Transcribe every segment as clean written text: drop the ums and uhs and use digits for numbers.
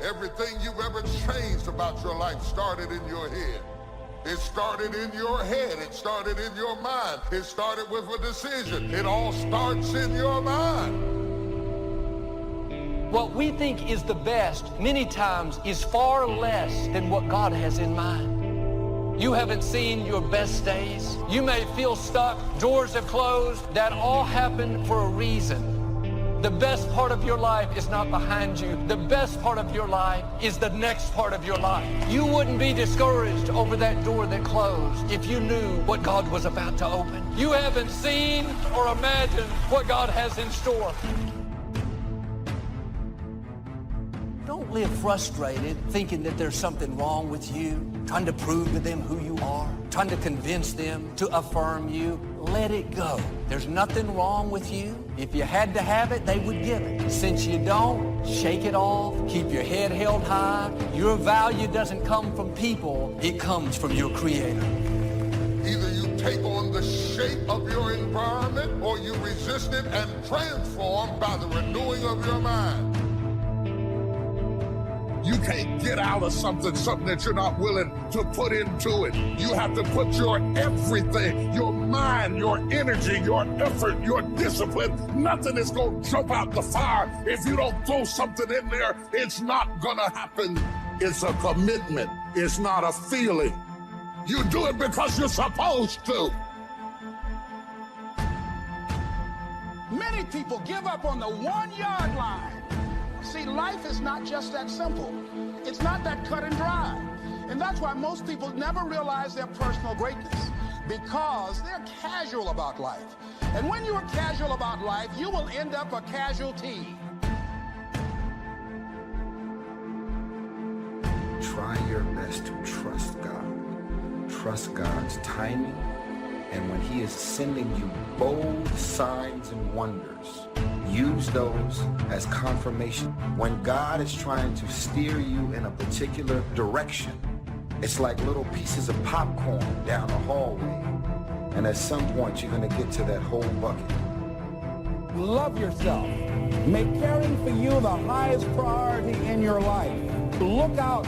Everything you've ever changed about your life started in your head. It started in your head. It started in your mind. It started with a decision. It all starts in your mind. What we think is the best many times is far less than what God has in mind. You haven't seen your best days. You may feel stuck. Doors have closed. That all happened for a reason. The best part of your life is not behind you. The best part of your life is the next part of your life. You wouldn't be discouraged over that door that closed if you knew what God was about to open. You haven't seen or imagined what God has in store. Don't live frustrated, thinking that there's something wrong with you, trying to prove to them who you are, trying to convince them to affirm you. Let it go. There's nothing wrong with you. If you had to have it, they would give it. Since you don't, shake it off. Keep your head held high. Your value doesn't come from people. It comes from your Creator. Either you take on the shape of your environment or you resist it and transform by the renewing of your mind. You can't get out of something that you're not willing to put into it. You have to put your everything, your mind, your energy, your effort, your discipline. Nothing is going to jump out the fire. If you don't throw something in there, it's not going to happen. It's a commitment. It's not a feeling. You do it because you're supposed to. Many people give up on the 1 yard line. See, life is not just that simple. It's not that cut and dry. And that's why most people never realize their personal greatness, because they're casual about life. And when you're casual about life, you will end up a casualty. Try your best to trust God. Trust God's timing. And when He is sending you bold signs and wonders, use those as confirmation. When God is trying to steer you in a particular direction, it's like little pieces of popcorn down a hallway. And at some point, you're going to get to that whole bucket. Love yourself. Make caring for you the highest priority in your life. Look out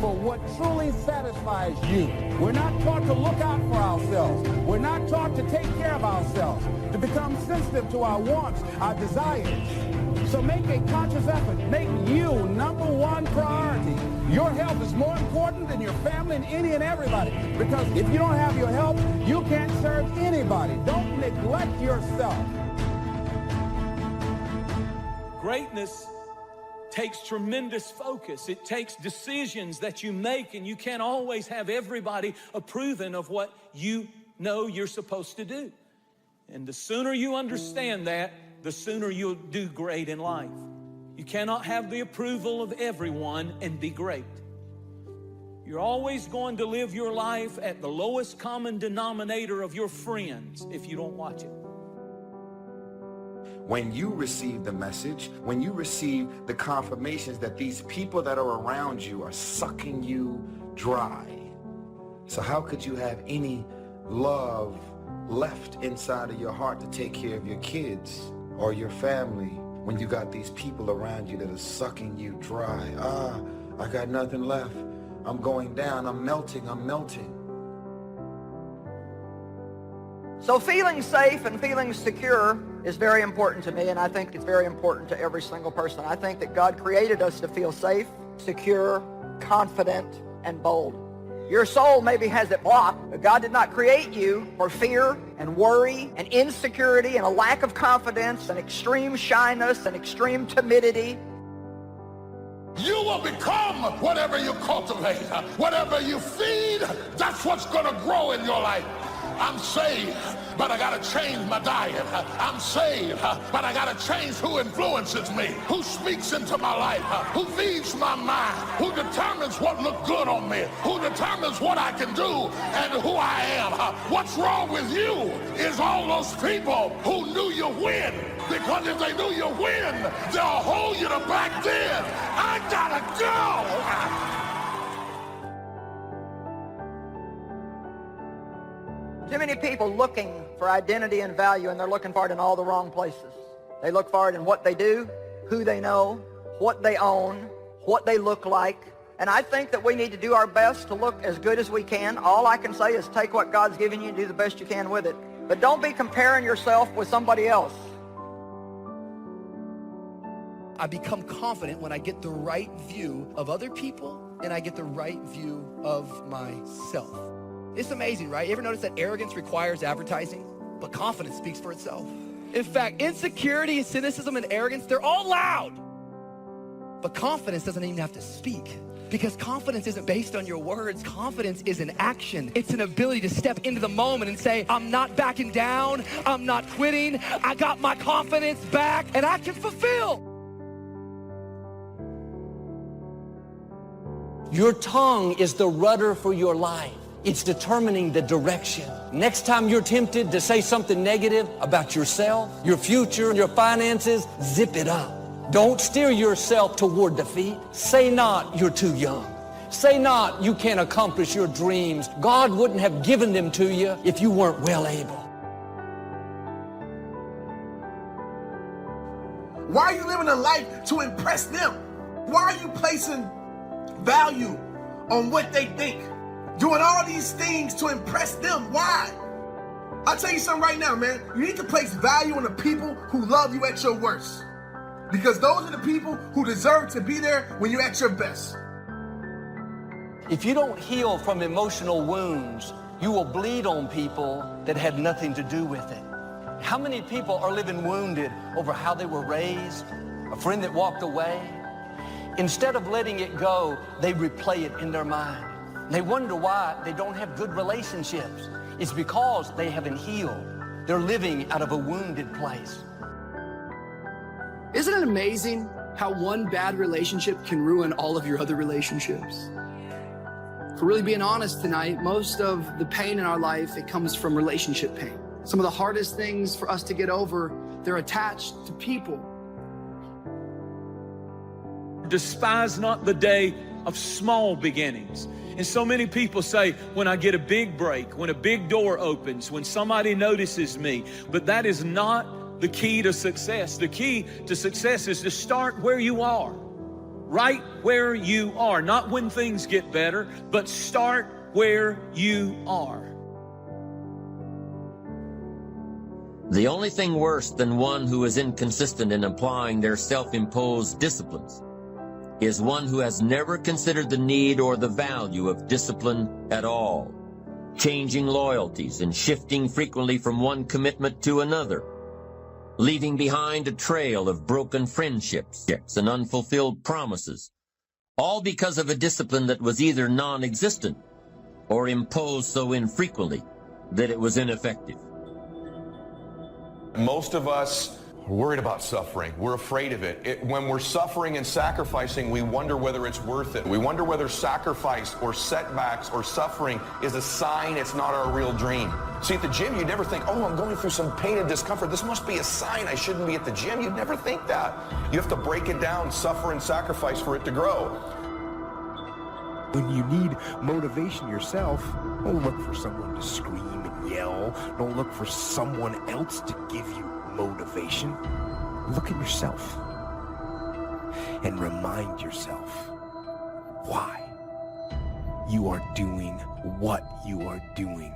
for what truly satisfies you. We're not taught to look out for ourselves. We're not taught to take care of ourselves, to become sensitive to our wants, our desires. So make a conscious effort. Make you number one priority. Your health is more important than your family and any and everybody. Because if you don't have your health, you can't serve anybody. Don't neglect yourself. Greatness takes tremendous focus. It takes decisions that you make, and you can't always have everybody approving of what you know you're supposed to do. And the sooner you understand that, the sooner you'll do great in life. You cannot have the approval of everyone and be great. You're always going to live your life at the lowest common denominator of your friends if you don't watch it. When you receive the message, when you receive the confirmations that these people that are around you are sucking you dry. So how could you have any love left inside of your heart to take care of your kids or your family when you got these people around you that are sucking you dry? I got nothing left. I'm going down. I'm melting. So feeling safe and feeling secure is very important to me, and I think it's very important to every single person. I think that God created us to feel safe, secure, confident, and bold. Your soul maybe has it blocked, but God did not create you for fear and worry and insecurity and a lack of confidence and extreme shyness and extreme timidity. You will become whatever you cultivate. Whatever you feed, that's what's going to grow in your life. I'm saved, but I got to change my diet. I'm saved, but I got to change who influences me, who speaks into my life, who feeds my mind, who determines what looks good on me, who determines what I can do and who I am. What's wrong with you is all those people who knew you win, because if they knew you win, they'll hold you to back then. I got to go. Too many people looking for identity and value, and they're looking for it in all the wrong places. They look for it in what they do, who they know, what they own, what they look like. And I think that we need to do our best to look as good as we can. All I can say is take what God's given you and do the best you can with it. But don't be comparing yourself with somebody else. I become confident when I get the right view of other people and I get the right view of myself. It's amazing, right? You ever notice that arrogance requires advertising, but confidence speaks for itself? In fact, insecurity, cynicism, and arrogance, they're all loud. But confidence doesn't even have to speak, because confidence isn't based on your words. Confidence is an action. It's an ability to step into the moment and say, I'm not backing down, I'm not quitting, I got my confidence back, and I can fulfill. Your tongue is the rudder for your life. It's determining the direction. Next time you're tempted to say something negative about yourself, your future, your finances, zip it up. Don't steer yourself toward defeat. Say not, you're too young. Say not, you can't accomplish your dreams. God wouldn't have given them to you if you weren't well able. Why are you living a life to impress them? Why are you placing value on what they think? Doing all these things to impress them. Why? I'll tell you something right now, man. You need to place value on the people who love you at your worst. Because those are the people who deserve to be there when you're at your best. If you don't heal from emotional wounds, you will bleed on people that had nothing to do with it. How many people are living wounded over how they were raised, a friend that walked away? Instead of letting it go, they replay it in their mind. They wonder why they don't have good relationships. It's because they haven't healed. They're living out of a wounded place. Isn't it amazing how one bad relationship can ruin all of your other relationships? If we're really being honest tonight, most of the pain in our life, it comes from relationship pain. Some of the hardest things for us to get over, they're attached to people. Despise not the day of small beginnings. And so many people say, when I get a big break, when a big door opens, when somebody notices me, but that is not the key to success. The key to success is to start where you are, right where you are, not when things get better, but start where you are. The only thing worse than one who is inconsistent in applying their self-imposed disciplines is one who has never considered the need or the value of discipline at all, changing loyalties and shifting frequently from one commitment to another, leaving behind a trail of broken friendships and unfulfilled promises, all because of a discipline that was either non-existent or imposed so infrequently that it was ineffective. Most of us are worried about suffering. We're afraid of it. When we're suffering and sacrificing, we wonder whether it's worth it. We wonder whether sacrifice or setbacks or suffering is a sign it's not our real dream. See, at the gym, you never think, oh, I'm going through some pain and discomfort. This must be a sign I shouldn't be at the gym. You'd never think that. You have to break it down, suffer and sacrifice for it to grow. When you need motivation yourself, don't look for someone to scream and yell. Don't look for someone else to give you motivation. Look at yourself and remind yourself why you are doing what you are doing.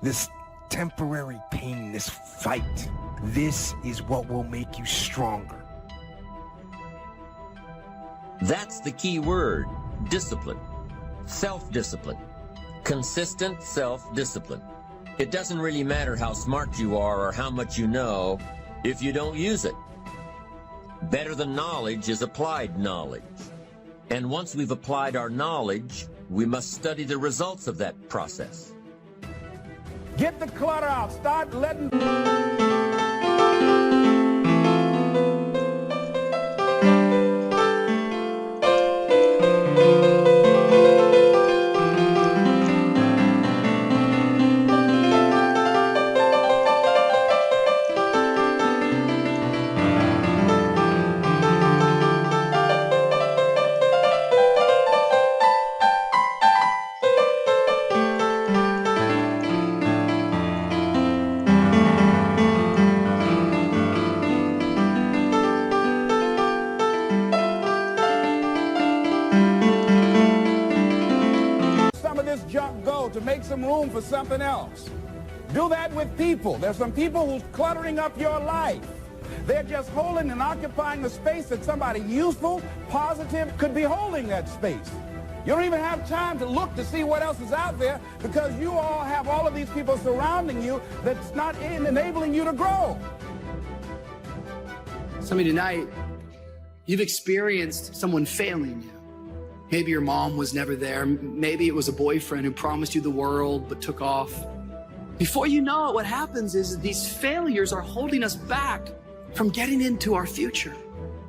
This temporary pain, this fight, this is what will make you stronger. That's the key word, discipline, self-discipline, consistent self-discipline. It doesn't really matter how smart you are or how much you know if you don't use it. Better than knowledge is applied knowledge. And once we've applied our knowledge, we must study the results of that process. Get the clutter out. Start letting... room for something else. Do that with people. There's some people who's cluttering up your life. They're just holding and occupying the space that somebody useful, positive could be holding that space. You don't even have time to look to see what else is out there because you all have all of these people surrounding you that's not enabling you to grow. Some of you tonight, you've experienced someone failing you. Maybe your mom was never there. Maybe it was a boyfriend who promised you the world but took off. Before you know it, what happens is these failures are holding us back from getting into our future.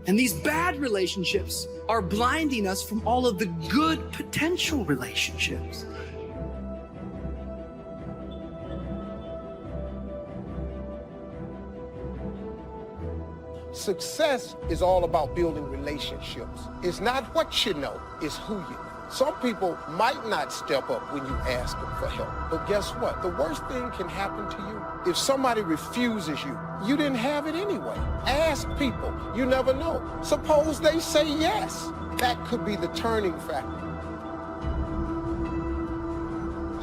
And these bad relationships are blinding us from all of the good potential relationships. Success is all about building relationships. It's not what you know, it's who you know. Some people might not step up when you ask them for help. But guess what? The worst thing can happen to you. If somebody refuses you, you didn't have it anyway. Ask people. You never know. Suppose they say yes. That could be the turning factor.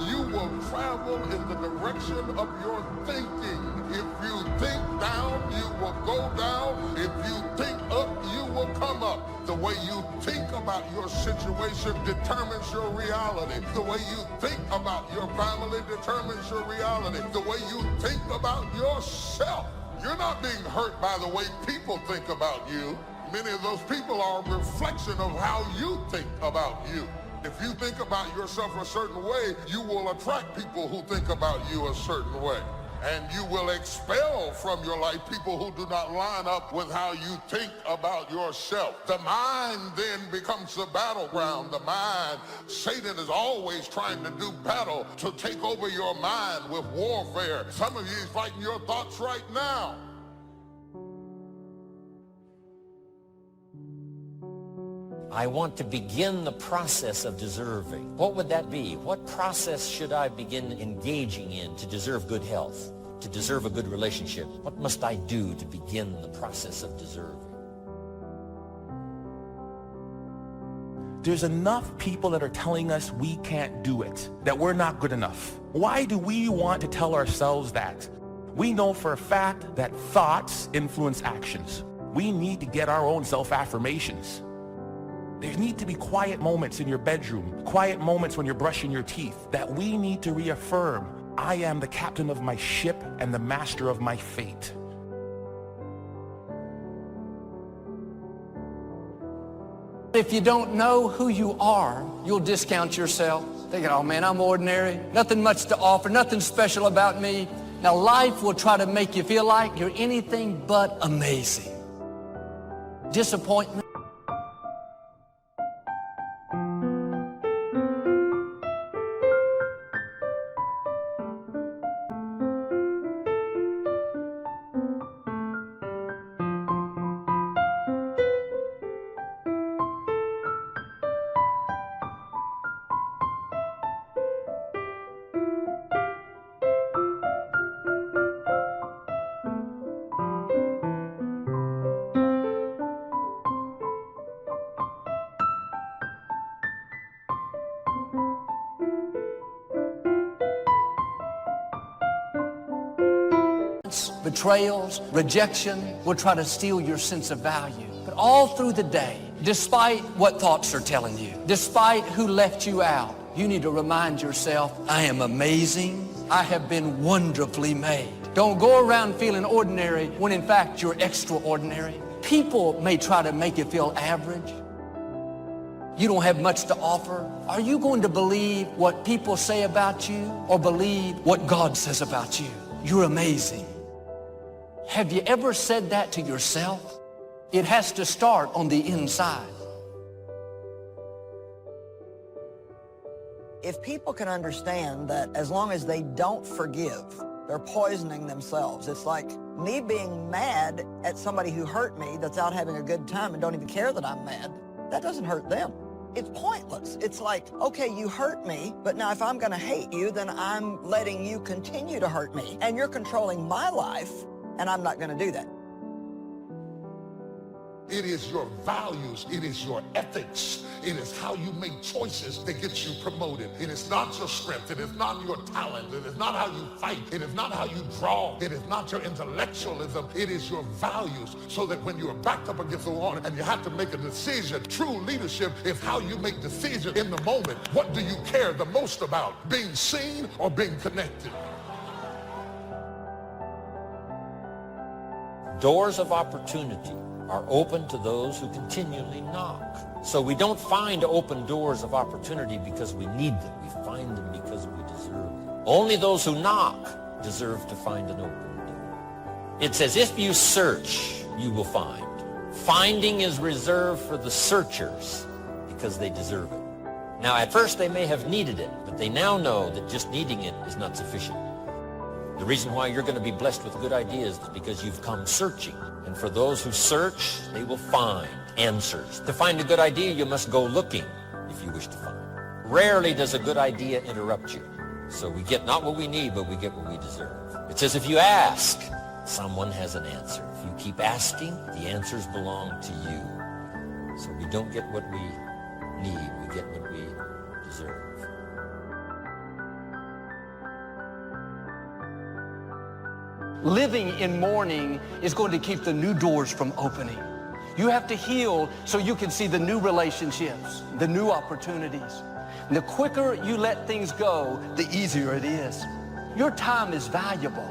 You will travel in the direction of your thinking. If you think down, you will go down. If you think up, you will come up. The way you think about your situation determines your reality. The way you think about your family determines your reality. The way you think about yourself. You're not being hurt by the way people think about you. Many of those people are a reflection of how you think about you. If you think about yourself a certain way, you will attract people who think about you a certain way. And you will expel from your life people who do not line up with how you think about yourself. The mind then becomes the battleground. The mind, Satan is always trying to do battle to take over your mind with warfare. Some of you is fighting your thoughts right now. I want to begin the process of deserving. What would that be? What process should I begin engaging in to deserve good health, to deserve a good relationship? What must I do to begin the process of deserving? There's enough people that are telling us we can't do it, that we're not good enough. Why do we want to tell ourselves that? We know for a fact that thoughts influence actions. We need to get our own self-affirmations. There need to be quiet moments in your bedroom, quiet moments when you're brushing your teeth, that we need to reaffirm, I am the captain of my ship and the master of my fate. If you don't know who you are, you'll discount yourself, thinking, oh man, I'm ordinary, nothing much to offer, nothing special about me. Now life will try to make you feel like you're anything but amazing. Disappointment. Betrayals, rejection will try to steal your sense of value. But all through the day, despite what thoughts are telling you, despite who left you out, you need to remind yourself, I am amazing. I have been wonderfully made. Don't go around feeling ordinary when in fact you're extraordinary. People may try to make you feel average. You don't have much to offer. Are you going to believe what people say about you or believe what God says about you? You're amazing. Have you ever said that to yourself? It has to start on the inside. If people can understand that as long as they don't forgive, they're poisoning themselves. It's like me being mad at somebody who hurt me that's out having a good time and don't even care that I'm mad. That doesn't hurt them. It's pointless. It's like, okay, you hurt me, but now if I'm going to hate you, then I'm letting you continue to hurt me. And you're controlling my life, and I'm not going to do that. It is your values. It is your ethics. It is how you make choices that get you promoted. It is not your strength. It is not your talent. It is not how you fight. It is not how you draw. It is not your intellectualism. It is your values. So that when you are backed up against the wall and you have to make a decision, true leadership is how you make decisions in the moment. What do you care the most about? Being seen or being connected? Doors of opportunity are open to those who continually knock. So we don't find open doors of opportunity because we need them. We find them because we deserve them. Only those who knock deserve to find an open door. It's as if you search, you will find. Finding is reserved for the searchers because they deserve it. Now, at first they may have needed it, but they now know that just needing it is not sufficient. The reason why you're going to be blessed with good ideas is because you've come searching. And for those who search, they will find answers. To find a good idea, you must go looking if you wish to find. Rarely does a good idea interrupt you. So we get not what we need, but we get what we deserve. It's as if you ask, someone has an answer. If you keep asking, the answers belong to you. So we don't get what we need, we get what we deserve. Living in mourning is going to keep the new doors from opening. You have to heal so you can see the new relationships, the new opportunities. And the quicker you let things go, the easier it is. Your time is valuable.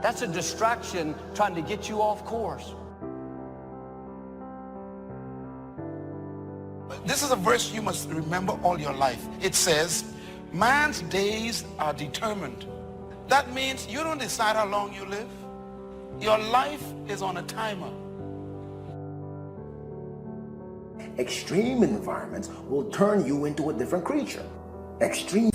That's a distraction trying to get you off course. This is a verse you must remember all your life. It says, man's days are determined. That means you don't decide how long you live. Your life is on a timer. Extreme environments will turn you into a different creature. Extreme.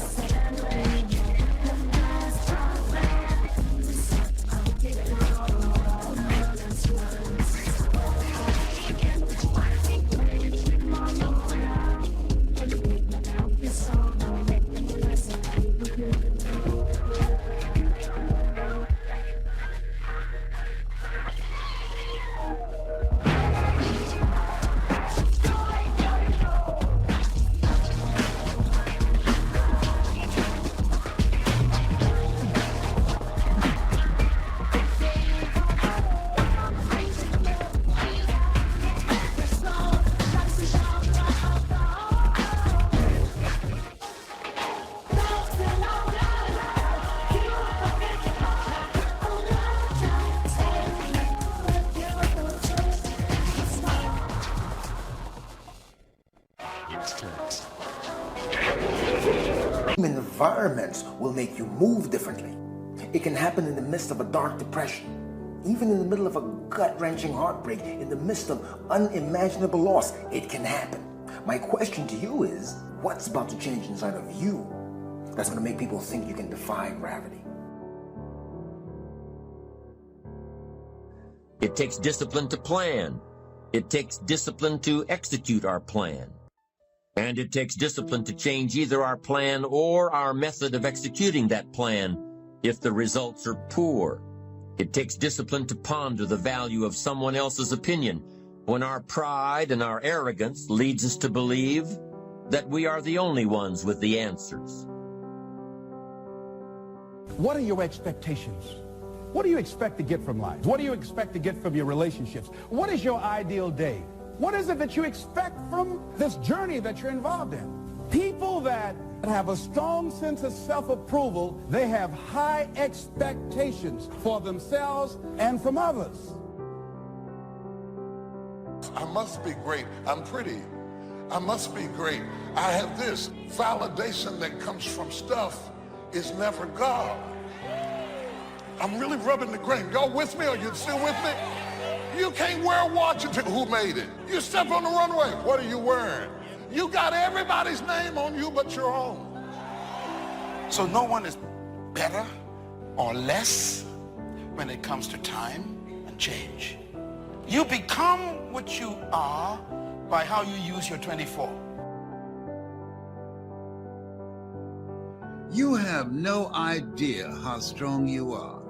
Environments will make you move differently. It can happen in the midst of a dark depression, even in the middle of a gut-wrenching heartbreak, in the midst of unimaginable loss. It can happen. My question to you is, what's about to change inside of you that's going to make people think you can defy gravity? It takes discipline to plan. It takes discipline to execute our plan. And it takes discipline to change either our plan or our method of executing that plan if the results are poor. It takes discipline to ponder the value of someone else's opinion when our pride and our arrogance leads us to believe that we are the only ones with the answers. What are your expectations? What do you expect to get from life? What do you expect to get from your relationships? What is your ideal day? What is it that you expect from this journey that you're involved in? People that have a strong sense of self-approval, they have high expectations for themselves and from others. I must be great. I'm pretty. I must be great. I have this. Validation that comes from stuff is never God. I'm really rubbing the grain. Y'all with me? Are you still with me? You can't wear a watch until who made it. You step on the runway. What are you wearing? You got everybody's name on you but your own. So no one is better or less when it comes to time and change. You become what you are by how you use your 24. You have no idea how strong you are.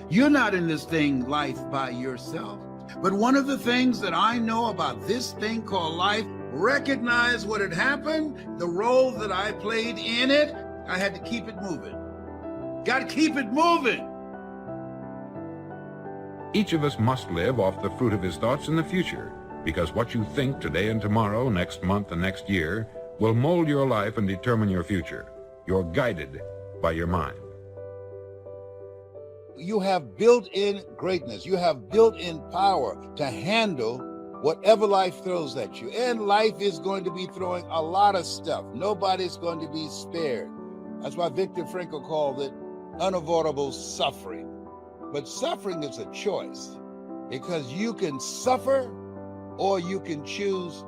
You're not in this thing, life, by yourself. But one of the things that I know about this thing called life, recognize what had happened, the role that I played in it, I had to keep it moving. Got to keep it moving. Each of us must live off the fruit of his thoughts in the future, because what you think today and tomorrow, next month and next year, will mold your life and determine your future. You're guided by your mind. You have built-in greatness. You have built-in power to handle whatever life throws at you. And life is going to be throwing a lot of stuff. Nobody's going to be spared. That's why Viktor Frankl called it unavoidable suffering. But suffering is a choice, because you can suffer or you can choose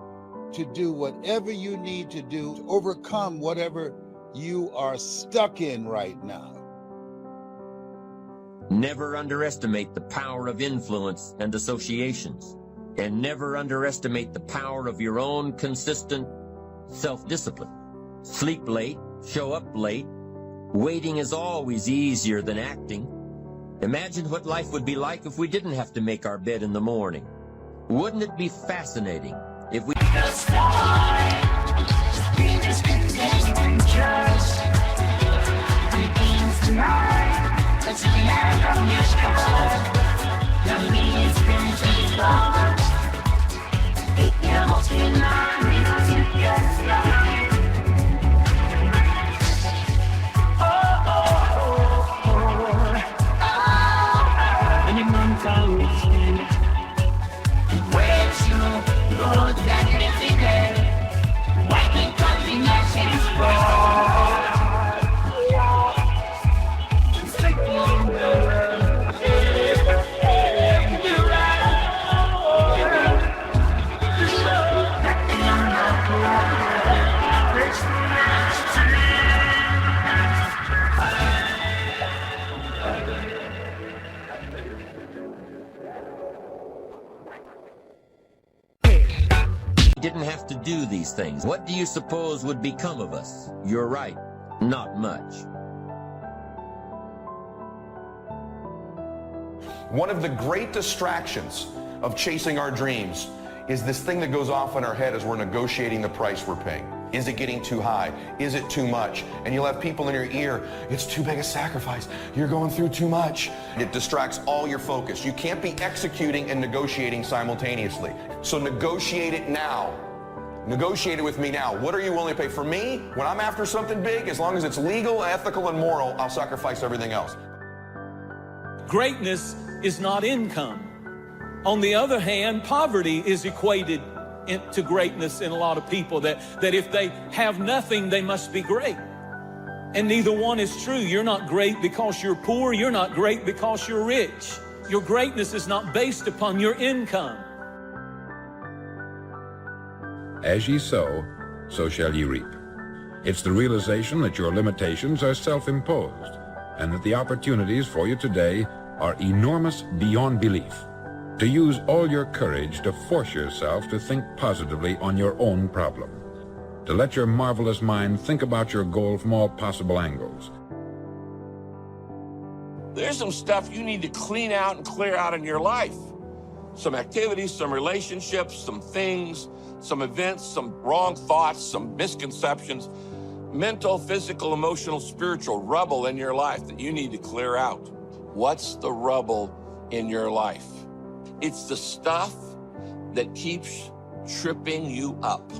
to do whatever you need to do to overcome whatever you are stuck in right now. Never underestimate the power of influence and associations, and never underestimate the power of your own consistent self-discipline. Sleep late, show up late. Waiting is always easier than acting. Imagine what life would be like if we didn't have to make our bed in the morning. Wouldn't it be fascinating if we... didn't have to do these things, what do you suppose would become of us? You're right, not much. One of the great distractions of chasing our dreams is this thing that goes off in our head as we're negotiating the price we're paying. Is it getting too high? Is it too much? And you'll have people in your ear, it's too big a sacrifice. You're going through too much. It distracts all your focus. You can't be executing and negotiating simultaneously. So negotiate it now. Negotiate it with me now. What are you willing to pay? For me, when I'm after something big, as long as it's legal, ethical, and moral, I'll sacrifice everything else. Greatness is not income. On the other hand, poverty is equated to greatness in a lot of people, that if they have nothing, they must be great. And neither one is true. You're not great because you're poor. You're not great because you're rich. Your greatness is not based upon your income. As ye sow, so shall ye reap. It's the realization that your limitations are self-imposed, and that the opportunities for you today are enormous beyond belief. To use all your courage to force yourself to think positively on your own problem. To let your marvelous mind think about your goal from all possible angles. There's some stuff you need to clean out and clear out in your life. Some activities, some relationships, some things, some events, some wrong thoughts, some misconceptions, mental, physical, emotional, spiritual rubble in your life that you need to clear out. What's the rubble in your life? It's the stuff that keeps tripping you up.